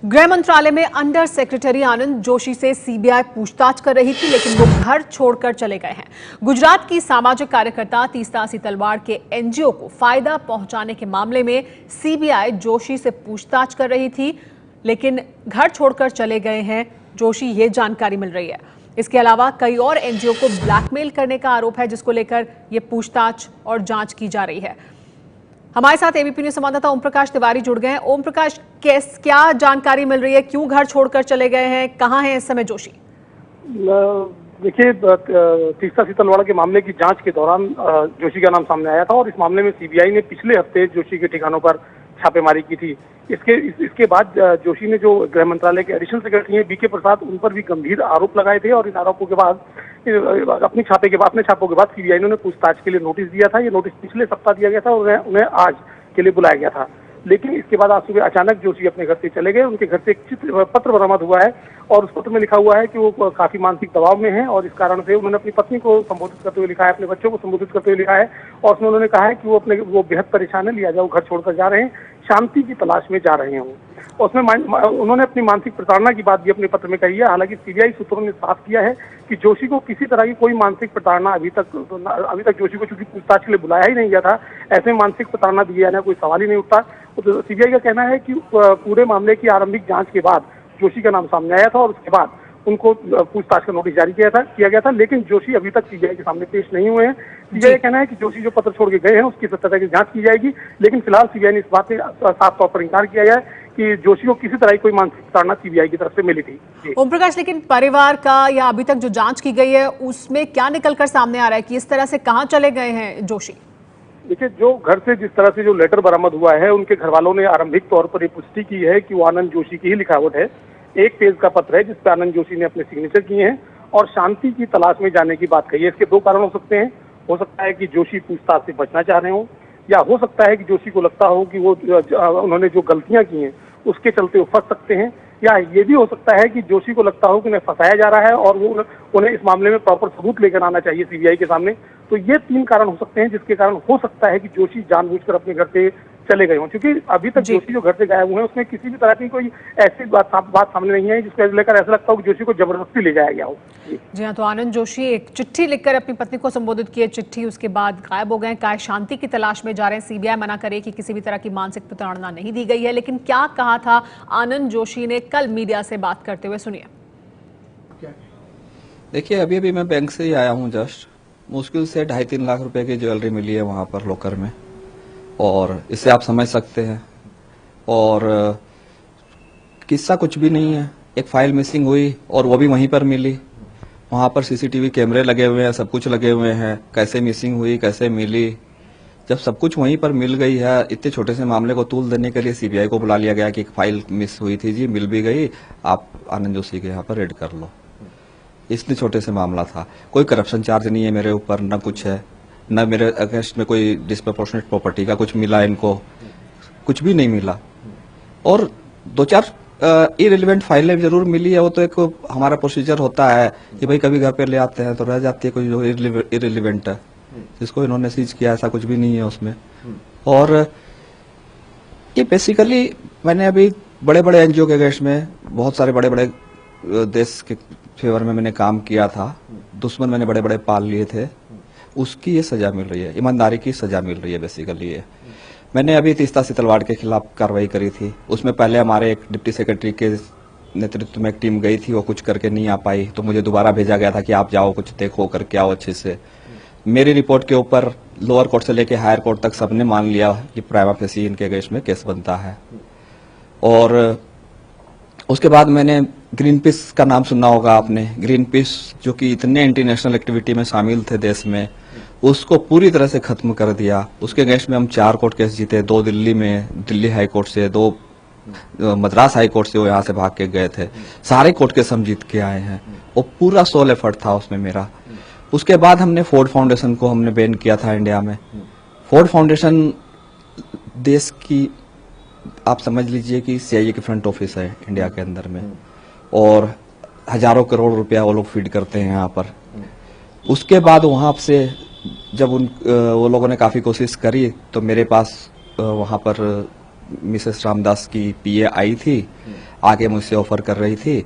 गृह मंत्रालय में अंडर सेक्रेटरी आनंद जोशी से सीबीआई पूछताछ कर रही थी, लेकिन वो घर छोड़कर चले गए हैं। गुजरात की सामाजिक कार्यकर्ता तीस्ता तलवाड़ के एनजीओ को फायदा पहुंचाने के मामले में सीबीआई जोशी से पूछताछ कर रही थी, लेकिन घर छोड़कर चले गए हैं जोशी, ये जानकारी मिल रही है। इसके अलावा कई और एनजीओ को ब्लैकमेल करने का आरोप है, जिसको लेकर ये पूछताछ और जांच की जा रही है। हमारे साथ एबीपी न्यूज संवाददाता ओम प्रकाश तिवारी जुड़ गए हैं। ओम प्रकाश, क्या जानकारी मिल रही है, क्यों घर छोड़कर चले गए हैं, कहां हैं इस समय जोशी? देखिए, तीस्ता तलवाड़ के मामले की जांच के दौरान जोशी का नाम सामने आया था और इस मामले में सीबीआई ने पिछले हफ्ते जोशी के ठिकानों पर छापेमारी की थी। इसके बाद जोशी ने जो गृह मंत्रालय के एडिशनल सेक्रेटरी हैं बीके प्रसाद, उन पर भी गंभीर आरोप लगाए थे और इन आरोपों के बाद अपने छापों के बाद सीबीआई ने उन्हें पूछताछ के लिए नोटिस दिया था। ये नोटिस पिछले सप्ताह दिया गया था और उन्हें आज के लिए बुलाया गया था, लेकिन इसके बाद आज सुबह अचानक जोशी अपने घर से चले गए। उनके घर से एक पत्र बरामद हुआ है और उस पत्र में लिखा हुआ है कि वो काफी मानसिक दबाव में हैं और इस कारण से उन्होंने अपनी पत्नी को संबोधित करते हुए लिखा है, अपने बच्चों को संबोधित करते हुए लिखा है और उसमें उन्होंने कहा है कि वो बेहद परेशान है, लिया जाओ, घर छोड़कर जा रहे हैं, शांति की तलाश में जा रहे हैं। उसमें उन्होंने अपनी मानसिक प्रताड़ना की बात भी अपने पत्र में कही है। हालांकि सीबीआई सूत्रों ने साफ किया है कि जोशी को किसी तरह की कोई मानसिक प्रताड़ना अभी तक जोशी को चूंकि पूछताछ के लिए बुलाया ही नहीं गया था, ऐसे में मानसिक प्रताड़ना दिए जाने का कोई सवाल ही नहीं उठता। तो सीबीआई का कहना है कि पूरे मामले की आरंभिक जांच के बाद जोशी का नाम सामने आया था और उसके बाद उनको पूछताछ का नोटिस जारी किया गया था, लेकिन जोशी अभी तक सीबीआई के सामने पेश नहीं हुए हैं। सीबीआई का कहना है कि जोशी जो पत्र छोड़ के गए हैं उसकी सत्यता की जांच की जाएगी, लेकिन फिलहाल सीबीआई ने इस बात से साफ तौर पर इंकार किया है कि जोशी को किसी तरह की कोई मानसिक प्रताड़ना सीबीआई की तरफ से मिली थी। ओम प्रकाश, लेकिन परिवार का या अभी तक जो जांच की गई है उसमें क्या निकलकर सामने आ रहा है कि इस तरह से कहां चले गए हैं जोशी? देखिए, जो घर से जिस तरह से जो लेटर बरामद हुआ है, उनके घर वालों ने आरंभिक तौर पर ये पुष्टि की है कि वो आनंद जोशी की ही लिखावट है। एक पेज का पत्र है जिसपे आनंद जोशी ने अपने सिग्नेचर किए हैं और शांति की तलाश में जाने की बात कही है। इसके दो कारण हो सकते हैं। हो सकता है कि जोशी पूछताछ से बचना चाह रहे हो, या हो सकता है कि जोशी को लगता हो कि वो उन्होंने जो गलतियां की हैं उसके चलते वो फंस सकते हैं, या ये भी हो सकता है कि जोशी को लगता हो कि उन्हें फंसाया जा रहा है और वो उन्हें इस मामले में प्रॉपर सबूत लेकर आना चाहिए सीबीआई के सामने। तो ये तीन कारण हो सकते हैं जिसके कारण हो सकता है कि जोशी जानबूझकर अपने घर से चले गए हों, क्योंकि अभी तक जोशी जो घर से गायब हुए हैं उसमें किसी भी तरह की कोई ऐसी बात सामने नहीं है जिसको लेकर ऐसा लगता हो कि जोशी को जबरदस्ती ले जाया गया हो। जी हाँ, तो आनंद जोशी एक चिट्ठी लिखकर अपनी पत्नी को संबोधित किए, चिट्ठी उसके बाद गायब हो गए, काय शांति की तलाश में जा रहे हैं। सीबीआई मना करे कि किसी भी तरह की मानसिक प्रताड़ना नहीं दी गई है, लेकिन क्या कहा था आनंद जोशी ने कल मीडिया से बात करते हुए, सुनिए। देखिए, अभी मैं बैंक से ही आया हूँ जस्ट। मुश्किल से 2.5-3 लाख रुपए की ज्वेलरी मिली है वहां पर लॉकर में, और इससे आप समझ सकते हैं। और किस्सा कुछ भी नहीं है, एक फाइल मिसिंग हुई और वो भी वहीं पर मिली। वहां पर सीसीटीवी कैमरे लगे हुए हैं, सब कुछ लगे हुए हैं, कैसे मिसिंग हुई, कैसे मिली। जब सब कुछ वहीं पर मिल गई है, इतने छोटे से मामले को तूल देने के लिए सीबीआई को बुला लिया गया कि एक फाइल मिस हुई थी जी, मिल भी गई, आप आनंद जोशी के यहाँ पर रेड कर लो। इतने छोटे से मामला था, कोई करप्शन चार्ज नहीं है मेरे ऊपर, न कुछ है, न मेरे अगेंस्ट में कोई डिस्प्रपोर्शनेट प्रॉपर्टी का कुछ मिला, इनको कुछ भी नहीं मिला। और 2-4 इरेलीवेंट फाइलें जरूर मिली है, वो तो एक हमारा प्रोसीजर होता है कि भाई कभी घर पे ले आते हैं तो रह जाती है कोई जो इरेलीवेंट है, जिसको इन्होंने सीज किया, ऐसा कुछ भी नहीं है उसमें। और ये बेसिकली मैंने अभी बड़े बड़े एनजीओ के अगेंस्ट में बहुत सारे बड़े बड़े देश के फेवर में मैंने काम किया था, दुश्मन मैंने बड़े बड़े पाल लिए थे, उसकी ये सजा मिल रही है, ईमानदारी की सजा मिल रही है बेसिकली। ये मैंने अभी तीस्ता तलवाड़ के खिलाफ कार्रवाई करी थी, उसमें पहले हमारे एक डिप्टी सेक्रेटरी के नेतृत्व में एक टीम गई थी, वो कुछ करके नहीं आ पाई, तो मुझे दोबारा भेजा गया था कि आप जाओ, कुछ देखो, करके आओ अच्छे से। मेरी रिपोर्ट के ऊपर लोअर कोर्ट से लेके हायर कोर्ट तक सबने मान लिया कि प्राइमा फेसी इनके अगेंस्ट में केस बनता है। और उसके बाद मैंने ग्रीन पीस का नाम सुना होगा आपने, ग्रीन पीस जो कि इतने इंटरनेशनल एक्टिविटी में शामिल थे देश में, उसको पूरी तरह से खत्म कर दिया। उसके अगेंस्ट में हम 4 कोर्ट केस जीते, 2 दिल्ली में, दिल्ली हाई कोर्ट से, 2 मद्रास हाई कोर्ट से, वो यहाँ से भाग के गए थे, सारे कोर्ट केस हम जीत के आए हैं। वो पूरा सोल एफर्ट था उसमें मेरा। उसके बाद हमने फोर्ड फाउंडेशन को हमने बैन किया था इंडिया में। फोर्ड फाउंडेशन देश की, आप समझ लीजिए कि सीआईए की फ्रंट ऑफिस है इंडिया के अंदर में, और हजारों करोड़ रुपया वो लोग फीड करते हैं यहाँ पर। उसके बाद वहां से जब वो लोगों ने काफी कोशिश करी तो मेरे पास वहां पर मिसेस रामदास की पीए आई थी, आगे मुझसे ऑफर कर रही थी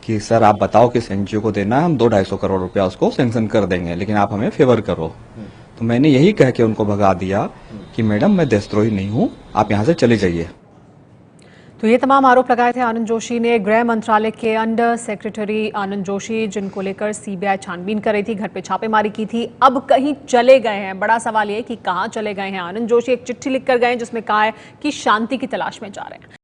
कि सर आप बताओ किस एनजीओ को देना है, हम 200-250 करोड़ रुपया उसको सैंक्शन कर देंगे, लेकिन आप हमें फेवर करो। तो मैंने यही कह के उनको भगा दिया कि मैडम मैं देशद्रोही नहीं हूँ, आप यहाँ से चले जाइए। तो ये तमाम आरोप लगाए थे आनंद जोशी ने। गृह मंत्रालय के अंडर सेक्रेटरी आनंद जोशी, जिनको लेकर सीबीआई छानबीन कर रही थी, घर पे छापेमारी की थी, अब कहीं चले गए हैं। बड़ा सवाल ये है कि कहां चले गए हैं आनंद जोशी। एक चिट्ठी लिखकर गए जिसमें कहा है कि शांति की तलाश में जा रहे हैं।